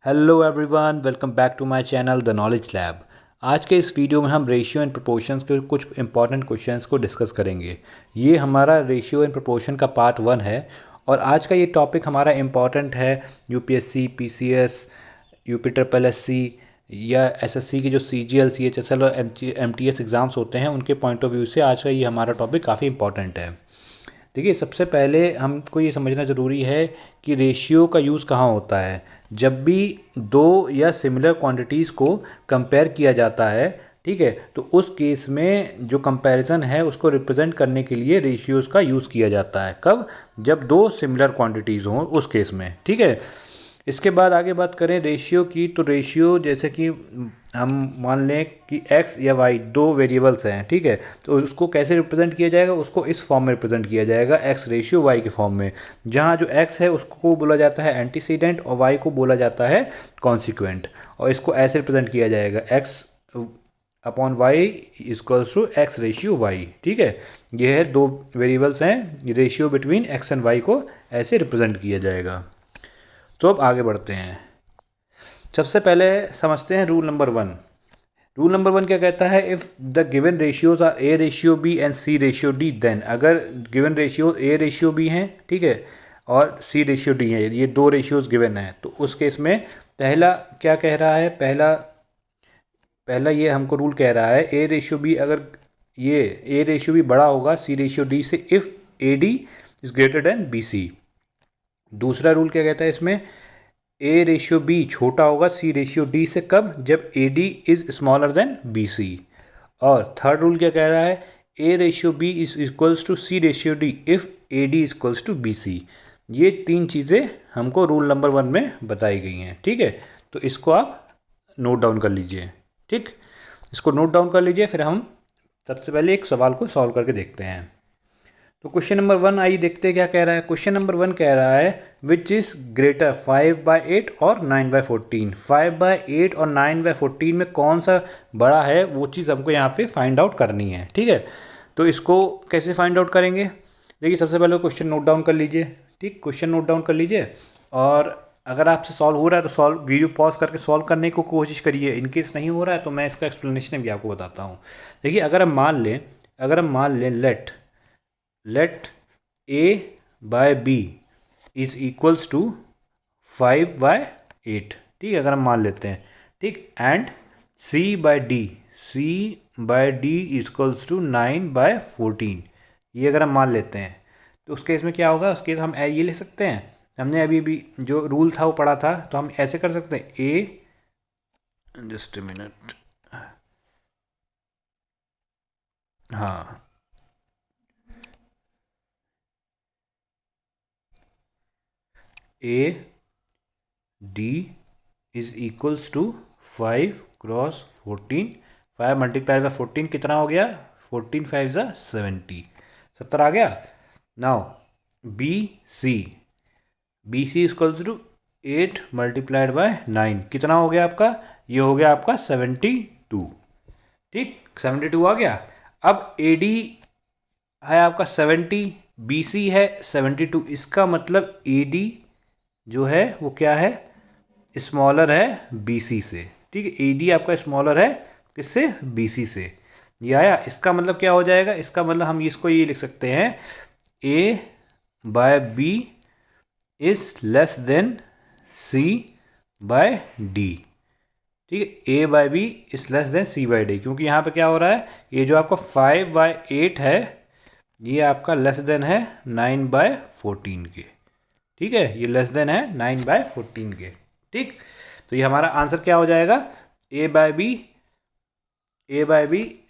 Hello everyone, welcome back to my channel the knowledge lab. आज के इस video में हम रेशियो एंड प्रोपोर्शंस के कुछ इंपॉर्टेंट क्वेश्चंस को डिस्कस करेंगे। ये हमारा रेशियो एंड प्रोपोर्शन का पार्ट 1 है और आज का ये टॉपिक हमारा इम्पॉर्टेंट है UPSC, PCS, UP triple SC या एसएससी की जो सीजीएल, सीएचएसएल और एमटीएस एग्ज़ाम्स होते हैं उनके पॉइंट ऑफ व्यू से आज का ये हमारा टॉपिक काफ़ी इंपॉर्टेंट है। देखिए, सबसे पहले हमको ये समझना ज़रूरी है कि रेशियो का यूज़ कहाँ होता है। जब भी दो या सिमिलर क्वांटिटीज़ को कंपेयर किया जाता है, ठीक है, तो उस केस में जो कंपैरिजन है उसको रिप्रेजेंट करने के लिए रेशियोज़ का यूज़ किया जाता है। कब? जब दो सिमिलर क्वांटिटीज़ हों उस केस में, ठीक है। इसके बाद आगे बात करें रेशियो की, तो रेशियो जैसे कि हम मान लें कि x या y दो वेरिएबल्स हैं, ठीक है, तो उसको कैसे रिप्रेजेंट किया जाएगा? उसको इस फॉर्म में रिप्रेजेंट किया जाएगा, x रेशियो y के फॉर्म में, जहाँ जो x है उसको बोला जाता है एंटीसीडेंट और y को बोला जाता है कॉन्सिक्वेंट। और इसको ऐसे रिप्रेजेंट किया जाएगा x upon Y equals to X ratio Y, ठीक है। ये है दो वेरिएबल्स हैं, ratio between x and y को ऐसे रिप्रेजेंट किया जाएगा। तो अब आगे बढ़ते हैं। सबसे पहले समझते हैं रूल नंबर 1। रूल नंबर 1 क्या कहता है? If the given ratios are A ratio B and C ratio D, then अगर given ratio A ratio B हैं, ठीक है, और सी रेशियो डी है, ये दो रेशियोज गिवन हैं, तो उस केस में पहला क्या कह रहा है? पहला ये हमको रूल कह रहा है ए रेशियो बी, अगर ये ए रेशियो बी बड़ा होगा सी रेशियो डी से if A D is greater than B C. दूसरा रूल क्या कहता है इसमें? ए रेशियो बी छोटा होगा सी रेशियो डी से, कब? जब A D is smaller than B C. और थर्ड रूल क्या कह रहा है? A ratio B is equals to C ratio D if A D is equals to B C. ये तीन चीज़ें हमको रूल नंबर 1 में बताई गई हैं, ठीक है। तो इसको आप नोट डाउन कर लीजिए, ठीक। इसको नोट डाउन कर लीजिए, फिर हम सबसे पहले एक सवाल को सॉल्व करके देखते हैं। तो क्वेश्चन नंबर 1 आइए देखते हैं क्या कह रहा है। क्वेश्चन नंबर 1 कह रहा है विच इज़ ग्रेटर 5/8 और 9/14। 5/8 और 9/14 में कौन सा बड़ा है, वो चीज़ हमको यहाँ पे फाइंड आउट करनी है, ठीक है। तो इसको कैसे फाइंड आउट करेंगे? देखिए, सबसे पहले क्वेश्चन नोट डाउन कर लीजिए, ठीक। क्वेश्चन नोट डाउन कर लीजिए और अगर आपसे सॉल्व हो रहा है तो सॉल्व वीडियो पॉज करके सॉल्व करने की कोशिश करिए। इनकेस नहीं हो रहा है तो मैं इसका एक्सप्लेनेशन भी आपको बताता हूँ। देखिए, अगर हम मान लें let a by b is equals to 5/8, ठीक है, अगर हम मान लेते हैं, ठीक। And c/d is equals to 9/14, ये अगर हम मान लेते हैं तो उस केस में क्या होगा? उस केस हम ये लिख सकते हैं, हमने अभी भी जो रूल था वो पढ़ा था, तो हम ऐसे कर सकते हैं ए, जस्ट ए मिनट, हाँ, A D is equals to 5 cross 14, 5 multiply by 14 कितना हो गया? 14 5 ज़ा 70, 70 आ गया। Now B C equals to 8 multiplied by 9 कितना हो गया आपका? ये हो गया आपका 72, ठीक, 72 आ गया। अब ए डी है आपका 70, बी सी है 72, इसका मतलब ए डी जो है वो क्या है? स्मॉलर है बी सी से, ठीक है। ए डी आपका स्मॉलर है किससे? बी सी से। ये आया। इसका मतलब क्या हो जाएगा? इसका मतलब हम इसको ये लिख सकते हैं A by B is less than C by D, ठीक है। A by B is less than C by D, क्योंकि यहाँ पे क्या हो रहा है? ये जो आपका 5/8 है ये आपका लेस देन है 9/14 के, ठीक है। ये लेस देन है 9/14 के, ठीक। तो ये हमारा आंसर क्या हो जाएगा? A by B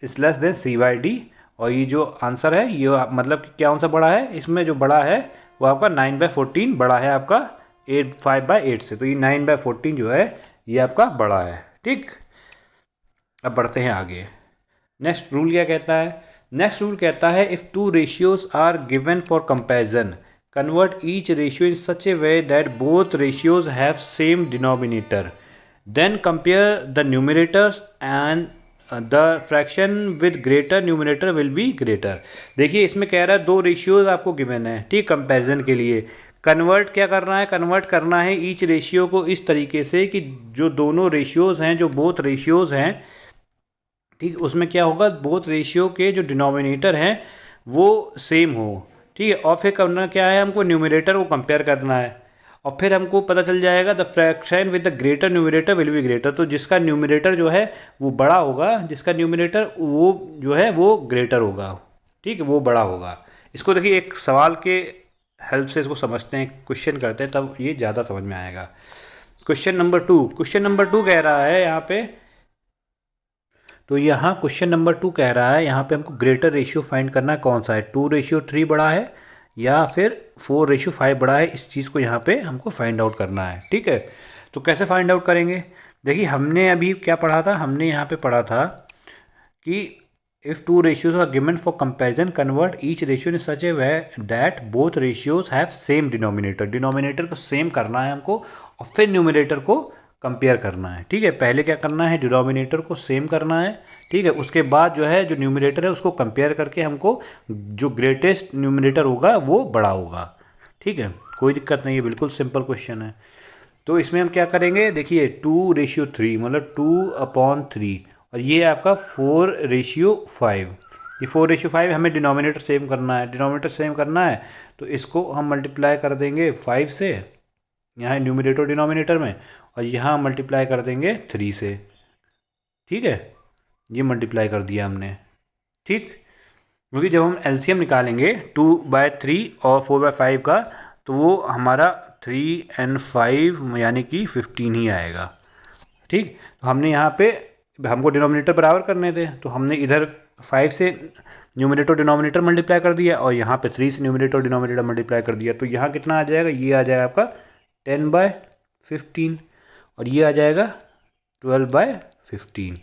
is less than C by D. और ये जो आंसर है ये मतलब कि क्या सा बड़ा है? इसमें जो बड़ा है वो आपका 9/14 बड़ा है आपका 5/8 से, तो ये 9/14 जो है ये आपका बड़ा है, ठीक। अब बढ़ते हैं आगे। नेक्स्ट रूल क्या कहता है? नेक्स्ट रूल कहता है if two ratios are given for comparison, convert each ratio in such a way that both ratios have same denominator, then compare the numerators and the fraction with greater numerator will be greater। देखिए, इसमें कह रहा है दो ratios आपको given है, ठीक, comparison के लिए। कन्वर्ट क्या करना है, कन्वर्ट करना है ईच रेशियो को इस तरीके से कि जो दोनों रेशियोज़ हैं, जो बोथ रेशियोज़ हैं, ठीक, उसमें क्या होगा, बोथ रेशियो के जो डिनोमिनेटर हैं वो सेम हो। ठीक है, और फिर करना क्या है, हमको न्यूमरेटर को कंपेयर करना है और फिर हमको पता चल जाएगा the fraction with the greater numerator will be greater. तो जिसका न्यूमरेटर जो है वो बड़ा होगा, जिसका न्यूमरेटर वो जो है वो ग्रेटर होगा। ठीक है, वो बड़ा होगा। इसको देखिए एक सवाल के हेल्प से इसको समझते हैं, क्वेश्चन करते हैं, तब ये ज़्यादा समझ में आएगा। क्वेश्चन नंबर 2, क्वेश्चन नंबर 2 कह रहा है यहाँ पे, तो यहाँ क्वेश्चन नंबर 2 कह रहा है यहाँ पे हमको ग्रेटर रेशियो फाइंड करना है, कौन सा है, 2:3 बड़ा है या फिर 4:5 बड़ा है। इस चीज़ को यहाँ पे हमको फाइंड आउट करना है। ठीक है, तो कैसे फाइंड आउट करेंगे, देखिए हमने अभी क्या पढ़ा था, हमने यहाँ पे पढ़ा था कि if two ratios are given for comparison, convert each ratio in such a way that both ratios have same denominator। Denominator को सेम करना है हमको और फिर न्यूमिनेटर को कंपेयर करना है। ठीक है, पहले क्या करना है, डिनोमिनेटर को सेम करना है। ठीक है, उसके बाद जो है जो न्यूमिनेटर है उसको कंपेयर करके हमको जो ग्रेटेस्ट न्यूमिनेटर होगा वो बड़ा होगा। ठीक है, कोई दिक्कत नहीं है, बिल्कुल सिंपल क्वेश्चन है। तो इसमें हम क्या करेंगे, देखिए 2:3 मतलब 2/3 और ये आपका 4:5। ये 4:5 हमें डिनोमिनेटर सेम करना है, डिनोमिनेटर सेम करना है तो इसको हम मल्टीप्लाई कर देंगे 5 से, यहाँ न्यूमिनेटर डिनोमिनेटर में, और यहाँ मल्टीप्लाई कर देंगे 3 से। ठीक है, ये मल्टीप्लाई कर दिया हमने। ठीक, क्योंकि जब हम एलसीएम निकालेंगे 2/3 और 4/5 का तो वो हमारा 3 और 5 यानी कि 15 ही आएगा। ठीक, तो हमने यहाँ पे हमको डिनोमिनेटर बराबर करने थे तो हमने इधर 5 से न्यूमिनेटर डिनोमिनेटर मल्टीप्लाई कर दिया और यहाँ पे 3 से न्यूमिनेटर डिनोमिनेटर मल्टीप्लाई कर दिया। तो यहाँ कितना आ जाएगा, ये आ जाएगा आपका 10/15 और ये आ जाएगा 12/15।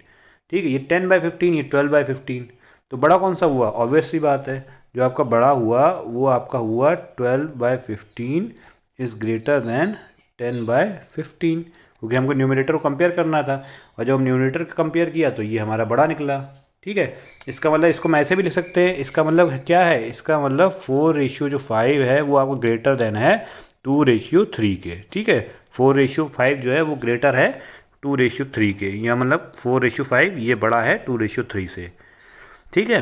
ठीक है, ये 10/15, ये 12/15। तो बड़ा कौन सा हुआ, ऑब्वियस सी बात है जो आपका बड़ा हुआ वो आपका हुआ 12/15 इज़ ग्रेटर दैन 10/15, क्योंकि हमको न्यूमिनेटर को कंपेयर करना था और जब हम न्यूमिनेटर को कंपेयर किया तो ये हमारा बड़ा निकला। ठीक है, इसका मतलब इसको मैं ऐसे भी लिख सकते हैं, इसका मतलब क्या है, इसका मतलब 4:5 है वो आपको ग्रेटर देन है 2:3 के। ठीक है, 4:5 जो है वो ग्रेटर है 2:3 के, या मतलब 4:5 ये बड़ा है 2:3 से। ठीक है,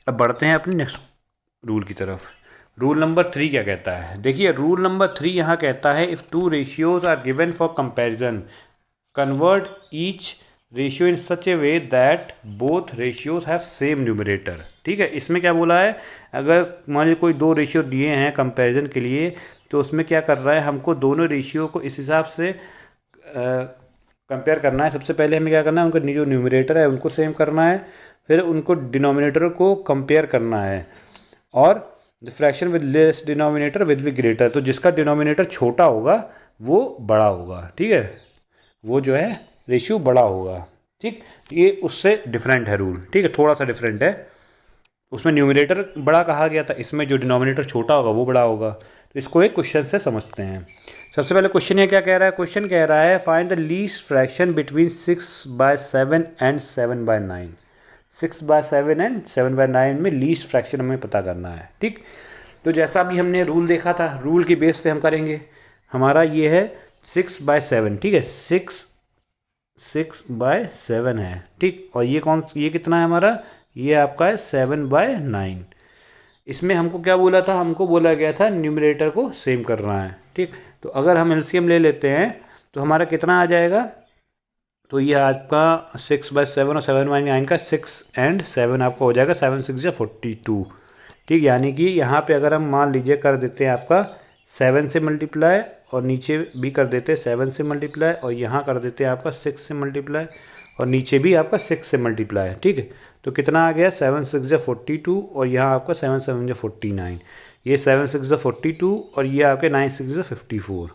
अब बढ़ते हैं अपने नेक्स्ट रूल की तरफ। रूल नंबर 3 क्या कहता है, देखिए रूल नंबर 3 यहाँ कहता है if two ratios are given for comparison convert each ratio in such a way that both ratios have same numerator. ठीक है, इसमें क्या बोला है, अगर मान लीजिए कोई दो रेशियो दिए हैं कंपैरिजन के लिए तो उसमें क्या कर रहा है, हमको दोनों रेशियो को इस हिसाब से कंपेयर करना है। सबसे पहले हमें क्या करना है, उनका जो न्यूमरेटर है उनको सेम करना है, फिर उनको डिनोमिनेटर को कंपेयर करना है, और the fraction with less denominator with be greater. तो जिसका डिनोमिनेटर छोटा होगा वो बड़ा होगा। ठीक है, वो जो है रेशियो बड़ा होगा। ठीक, ये उससे डिफरेंट है रूल। ठीक है, थोड़ा सा डिफरेंट है, उसमें न्यूमरेटर बड़ा कहा गया था, इसमें जो डिनोमिनेटर छोटा होगा वो बड़ा होगा। तो इसको एक क्वेश्चन से समझते हैं। सबसे पहले क्वेश्चन ये क्या कह रहा है, क्वेश्चन कह रहा है find the least fraction between 6/7 and 7/9। 6/7 and 7/9 में लीस्ट फ्रैक्शन हमें पता करना है। ठीक, तो जैसा अभी हमने रूल देखा था, रूल के बेस पे हम करेंगे। हमारा ये है 6/7। ठीक है, 6/7 है। ठीक, और ये कितना है हमारा, ये आपका है 7/9। इसमें हमको क्या बोला था, हमको बोला गया था न्यूमरेटर को सेम करना है। ठीक, तो अगर हम एलसीएम ले लेते हैं तो हमारा कितना आ जाएगा, तो ये आपका 6/7 और 7/9 का 6 और 7 आपका हो जाएगा 7 6 या 42। ठीक, यानी कि यहाँ पे अगर हम मान लीजिए कर देते हैं आपका 7 से मल्टीप्लाई और नीचे भी कर देते हैं 7 से मल्टीप्लाई और यहाँ कर देते हैं आपका 6 से मल्टीप्लाई और नीचे भी आपका 6 से मल्टीप्लाई। ठीक है, तो कितना आ गया 7 6 या 42 और यहाँ आपका 7 7 या 49। ये 7 6 या 42 और ये आपके 9 6 या 54।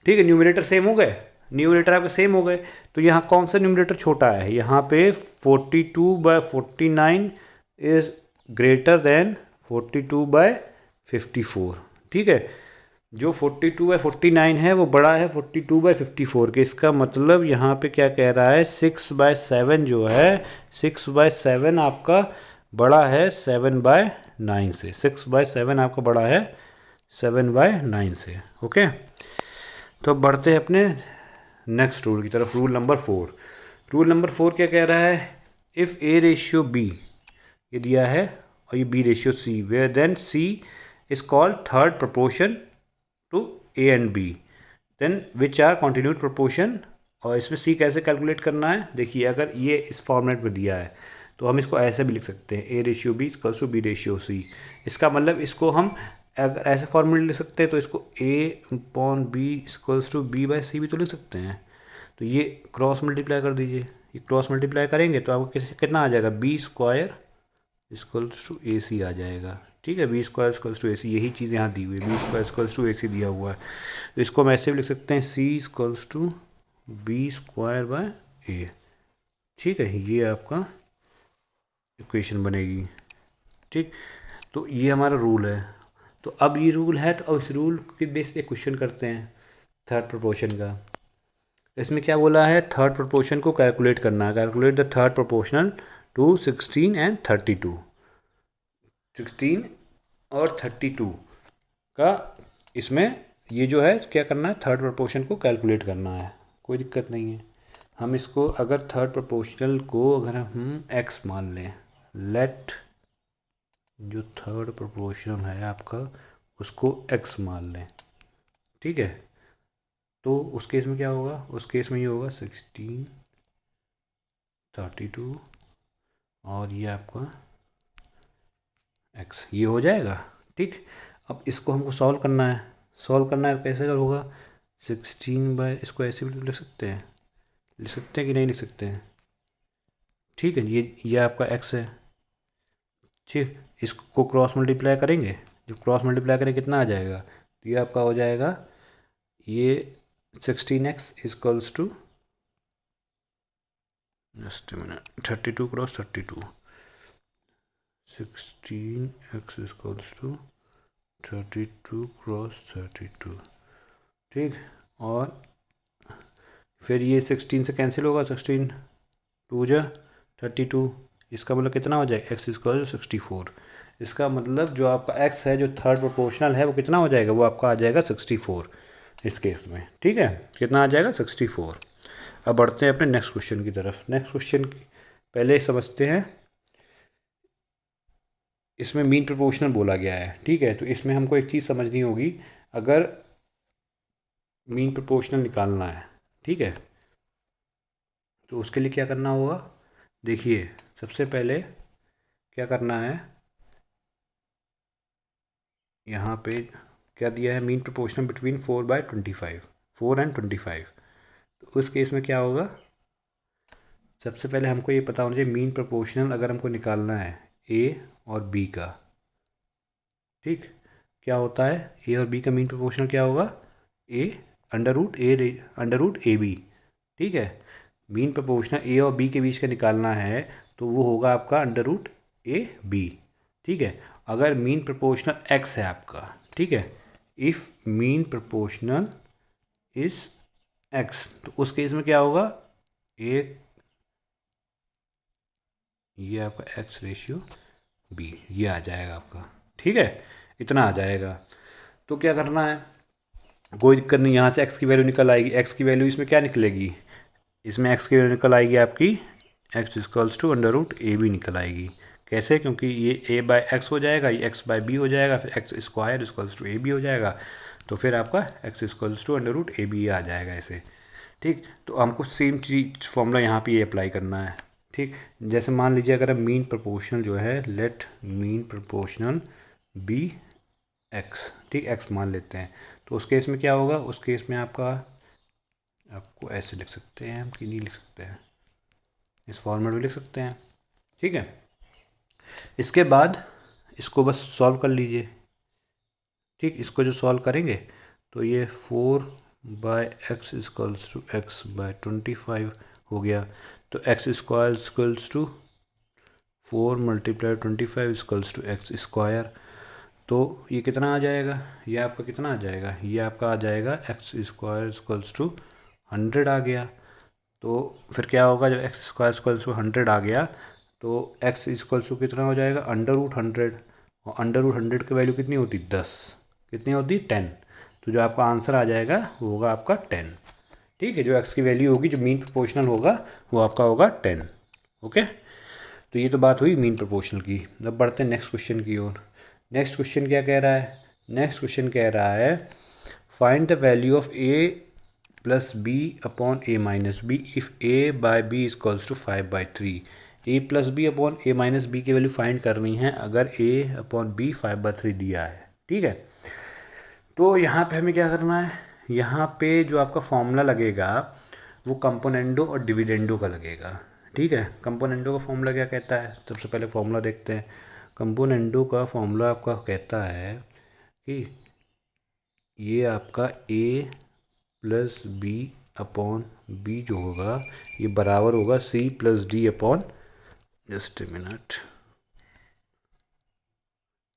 ठीक है, न्यूमरेटर सेम हो गए, न्यूमरेटर आपके सेम हो गए। तो यहाँ कौन सा न्यूमरेटर छोटा है, यहाँ पे 42/49 इज़ ग्रेटर दैन 42/54। ठीक है, जो 42/49 है वो बड़ा है 42/54 के। इसका मतलब यहाँ पे क्या कह रहा है, 6/7 जो है 6/7 आपका बड़ा है 7/9 से। 6/7 आपका बड़ा है 7/9 से। ओके, तो अब बढ़ते हैं अपने नेक्स्ट रूल की तरफ। Rule number 4। रूल नंबर 4 क्या कह रहा है? इफ़ A रेशियो B ये दिया है और ये B ratio C, where then C is called third proportion to A and B, then which are continued proportion. और इसमें C कैसे कैलकुलेट करना है? देखिए, अगर ये इस फॉर्मेट में दिया है तो हम इसको ऐसे भी लिख सकते हैं, A ratio B equals to B ratio C। इसका मतलब इसको हम अगर ऐसे फॉर्मूले लिख सकते हैं तो इसको A/B इक्वल्स टू B/C भी तो लिख सकते हैं। तो ये क्रॉस मल्टीप्लाई कर दीजिए, ये क्रॉस मल्टीप्लाई करेंगे तो आपको कितना आ जाएगा? B² इक्वल्स टू AC आ जाएगा। ठीक है, B² इक्वल्स टू AC, यही चीज़ यहाँ दी हुई है, B² इक्वल्स टू AC दिया हुआ है। तो इसको हम ऐसे भी लिख सकते हैं, C इक्वल्स टू B²/A। ठीक है, ये आपका इक्वेशन बनेगी। ठीक, तो ये हमारा रूल है। तो अब ये रूल है, तो अब इस रूल के बेस पे क्वेश्चन करते हैं थर्ड प्रोपोर्शन का। इसमें क्या बोला है? थर्ड प्रोपोर्शन को कैलकुलेट करना है। Calculate the third proportional to 16 and 32। 16 और 32 का इसमें ये जो है क्या करना है? थर्ड प्रोपोर्शन को कैलकुलेट करना है। कोई दिक्कत नहीं है। हम इसको अगर थर्ड प्रोपोर्शनल को अगर हम x मान लें, लेट जो थर्ड प्रोपोर्शनल है आपका उसको x मान लें। ठीक है, तो उस केस में क्या होगा? उस केस में ये होगा 16, 32 और ये आपका x, ये हो जाएगा। ठीक, अब इसको हमको सॉल्व करना है। सॉल्व करना है कैसे होगा? 16 इसको ऐसे भी लिख सकते हैं, लिख सकते हैं कि नहीं लिख सकते हैं? ठीक है, ये आपका x है। ठीक, इसको क्रॉस मल्टीप्लाई करेंगे, जब क्रॉस मल्टीप्लाई करें कितना आ जाएगा? तो ये आपका हो जाएगा, ये 16x equals to, just minute, 32 cross 32, 16x equals to 32 cross 32। ठीक, और फिर ये 16 से कैंसिल होगा, 16 2 जा 32, इसका मतलब कितना हो जाएगा? x equal 64। इसका मतलब जो आपका x है, जो थर्ड प्रोपोर्शनल है, वो कितना हो जाएगा? वो आपका आ जाएगा 64 इस केस में। ठीक है, कितना आ जाएगा? 64। अब बढ़ते हैं अपने नेक्स्ट क्वेश्चन की तरफ। नेक्स्ट क्वेश्चन पहले समझते हैं। इसमें मीन प्रोपोर्शनल बोला गया है। ठीक है, तो इसमें हमको एक चीज़ समझनी होगी, अगर मीन प्रोपोर्शनल निकालना है, ठीक है, तो उसके लिए क्या करना होगा? देखिए, सबसे पहले क्या करना है, यहाँ पे क्या दिया है? Mean proportional between 4/25, 4 and 25। तो उस केस में क्या होगा? सबसे पहले हमको ये पता होना चाहिए मीन प्रोपोर्शनल अगर हमको निकालना है ए और बी का। ठीक, क्या होता है? ए और बी का मीन प्रोपोर्शनल क्या होगा? A√A/√AB। ठीक है, मीन प्रोपोर्शनल ए और बी के बीच का निकालना है तो वो होगा आपका √AB। ठीक है, अगर मीन प्रोपोर्शनल x है आपका, ठीक है, if mean proportional is x, तो उस केस में क्या होगा? एक ये आपका x रेशियो b, ये आ जाएगा आपका। ठीक है, इतना आ जाएगा। तो क्या करना है? कोई दिक्कत नहीं, यहाँ से x की वैल्यू निकल आएगी। x की वैल्यू इसमें क्या निकलेगी? इसमें x की वैल्यू निकल आएगी आपकी x इक्वल्स टू √AB निकल आएगी। कैसे? क्योंकि ये a/x हो जाएगा, ये x/b हो जाएगा, फिर x² इक्वल्स टू AB हो जाएगा, तो फिर आपका x इक्वल्स टू √AB आ जाएगा ऐसे। ठीक, तो हमको सेम चीज फॉर्मूला यहाँ पे अप्लाई करना है। ठीक, जैसे मान लीजिए अगर हम मीन प्रोपोर्शनल जो है, let mean proportional be X, ठीक, एक्स मान लेते हैं, तो उस केस में क्या होगा? उस केस में आपको ऐसे लिख सकते हैं हम कि नहीं लिख सकते हैं, इस फॉर्मेट में लिख सकते हैं। ठीक है, इसके बाद इसको बस सॉल्व कर लीजिए। ठीक, इसको जो सॉल्व करेंगे तो ये 4/x इक्वल्स टू x/25 हो गया। तो x² equals to 4 × 25 equals to x²। तो ये कितना आ जाएगा? ये आपका कितना आ जाएगा? ये आपका आ जाएगा x² इक्वल्स टू 100 आ गया। तो फिर क्या होगा? जब x² इक्वल्स टू 100 आ गया तो x इक्वल्स टू कितना हो जाएगा? √100, और √100 की वैल्यू कितनी होती? 10। कितनी होती है 10। तो जो आपका आंसर आ जाएगा वो होगा आपका 10। ठीक है, जो एक्स की वैल्यू होगी, जो मीन प्रोपोर्शनल होगा वो आपका होगा 10। ओके, तो ये तो बात हुई मीन प्रोपोर्शनल की। अब बढ़ते हैं नेक्स्ट क्वेश्चन की ओर। नेक्स्ट क्वेश्चन क्या कह रहा है? नेक्स्ट क्वेश्चन कह रहा है find the value of A plus B upon A minus B if A by B is equals to 5/3। A plus B upon A minus B की value find करनी है अगर ए अपॉन बी 5/3 दिया है। ठीक है, तो यहाँ पे हमें क्या करना है? यहाँ पे जो आपका फॉर्मूला लगेगा वो कंपोनेंडो और डिविडेंडो का लगेगा। ठीक है, कंपोनेंडो का फॉर्मूला क्या कहता है? सबसे पहले फॉर्मूला देखते हैं। कंपोनेंडो का फॉर्मूला आपका कहता है कि ये आपका A plus B upon B जो होगा ये बराबर होगा C plus D upon, just a minute,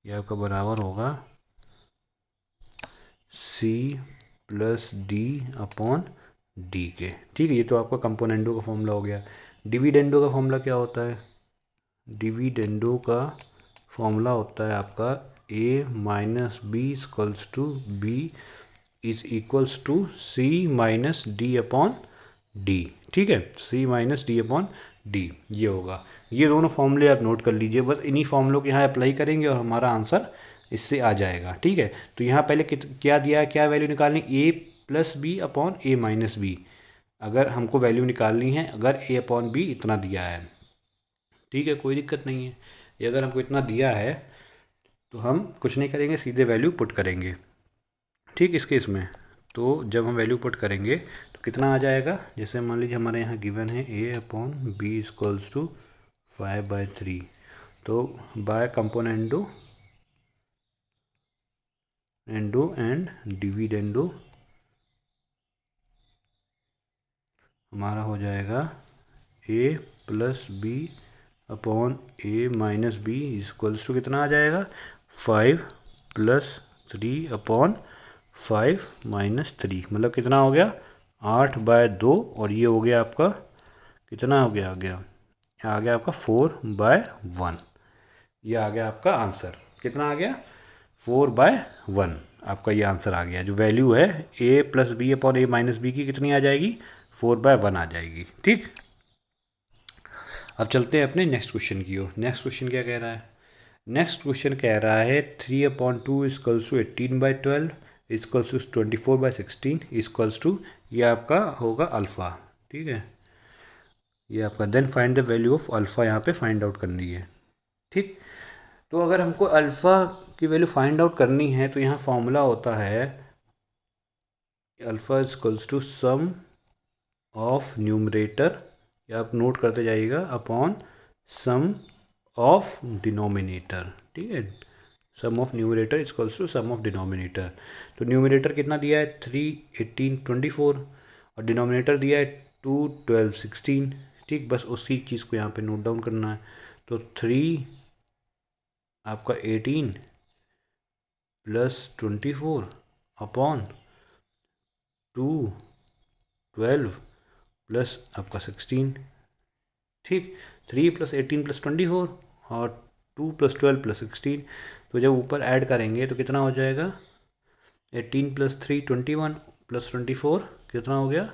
ये आपका बराबर होगा C plus D upon D के। ठीक है, ये तो आपका कंपोनेंडो का फॉर्मूला हो गया। डिविडेंडो का फॉर्मूला क्या होता है? डिविडेंडो का फॉर्मूला होता है आपका A minus B equals to B is equals to C minus D upon D. ठीक है, C minus D upon D ये होगा। ये दोनों फॉर्मूले आप नोट कर लीजिए, बस इन्हीं फॉर्मूलों को यहाँ अप्लाई करेंगे और हमारा आंसर इससे आ जाएगा। ठीक है, तो यहाँ पहले क्या दिया है, क्या वैल्यू निकालनी? ए plus B upon A minus B. अगर हमको वैल्यू निकालनी है, अगर ए अपॉन बी इतना दिया है, ठीक है, कोई दिक्कत नहीं है। ये अगर हमको इतना दिया है तो हम कुछ नहीं करेंगे, सीधे वैल्यू पुट करेंगे। ठीक, इस केस में तो जब हम वैल्यू पुट करेंगे तो कितना आ जाएगा? जैसे मान लीजिए हमारे यहाँ गिवन है A upon B equals to 5/3, तो बाय कंपोनेंडो एंड डिविडेंडो हमारा हो जाएगा A plus B upon A minus B equals to कितना आ जाएगा? 5 + 3 अपॉन 5 - 3, मतलब कितना हो गया? 8/2। और ये हो गया आपका कितना हो गया? आ गया आपका 4/1। ये आ गया आपका आंसर। कितना आ गया? 4/1 आपका ये आंसर आ गया। जो वैल्यू है ए plus B upon A minus B की कितनी आ जाएगी? 4/1 आ जाएगी। ठीक, अब चलते हैं अपने नेक्स्ट क्वेश्चन की ओर। नेक्स्ट क्वेश्चन क्या कह रहा है? नेक्स्ट क्वेश्चन कह रहा है 3/2 equals to 18/12 equals to 24/16 equals to, ये आपका होगा अल्फ़ा। ठीक है, ये आपका then find the value of alpha, यहाँ पे फाइंड आउट करनी है। ठीक, तो अगर हमको अल्फ़ा की वैल्यू फाइंड आउट करनी है तो यहाँ फॉर्मूला होता है alpha equals to sum of numerator, या आप नोट करते जाइएगा, अपॉन सम ऑफ डिनोमिनेटर। ठीक है, sum of numerator equals to sum of denominator. तो न्यूमरेटर कितना दिया है? 3, 18, 24, और डिनोमिनेटर दिया है 2, 12, 16। ठीक, बस उसी चीज़ को यहाँ पे नोट डाउन करना है। तो 3 आपका 18 + 24 अपॉन 2, 12 प्लस आपका 16। ठीक, 3 + 18 + 24 और 2 + 12 + 16। तो जब ऊपर ऐड करेंगे तो कितना हो जाएगा? 18 + 3 21 + 24 कितना हो गया?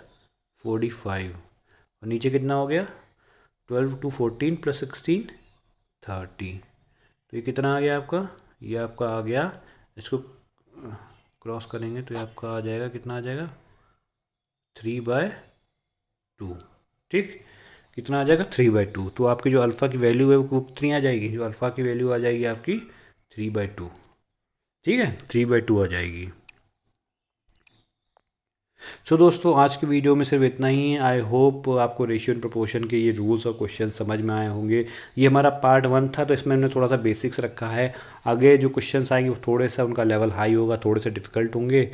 45। और नीचे कितना हो गया? 12 × 14 + 16 30। तो ये कितना आ गया आपका? ये आपका आ गया, इसको क्रॉस करेंगे तो ये आपका आ जाएगा, कितना आ जाएगा? 3/2। ठीक, कितना आ जाएगा? 3/2। तो आपकी जो अल्फ़ा की वैल्यू है वो कितनी आ जाएगी? जो अल्फ़ा की वैल्यू आ जाएगी आपकी 3/2। ठीक है, 3/2 आ जाएगी। सो दोस्तों, आज की वीडियो में सिर्फ इतना ही। आई होप आपको रेशियो एंड प्रोपोर्शन के ये रूल्स और क्वेश्चन समझ में आए होंगे। ये हमारा पार्ट 1 था, तो इसमें हमने थोड़ा सा बेसिक्स रखा है। आगे जो क्वेश्चन आएंगे वो थोड़े सा उनका लेवल हाई होगा, थोड़े से डिफिकल्ट होंगे।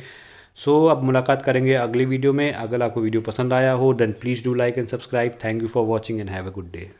सो अब मुलाकात करेंगे अगली वीडियो में। अगर आपको वीडियो पसंद आया हो then please do like and subscribe. Thank you for watching and have a good day.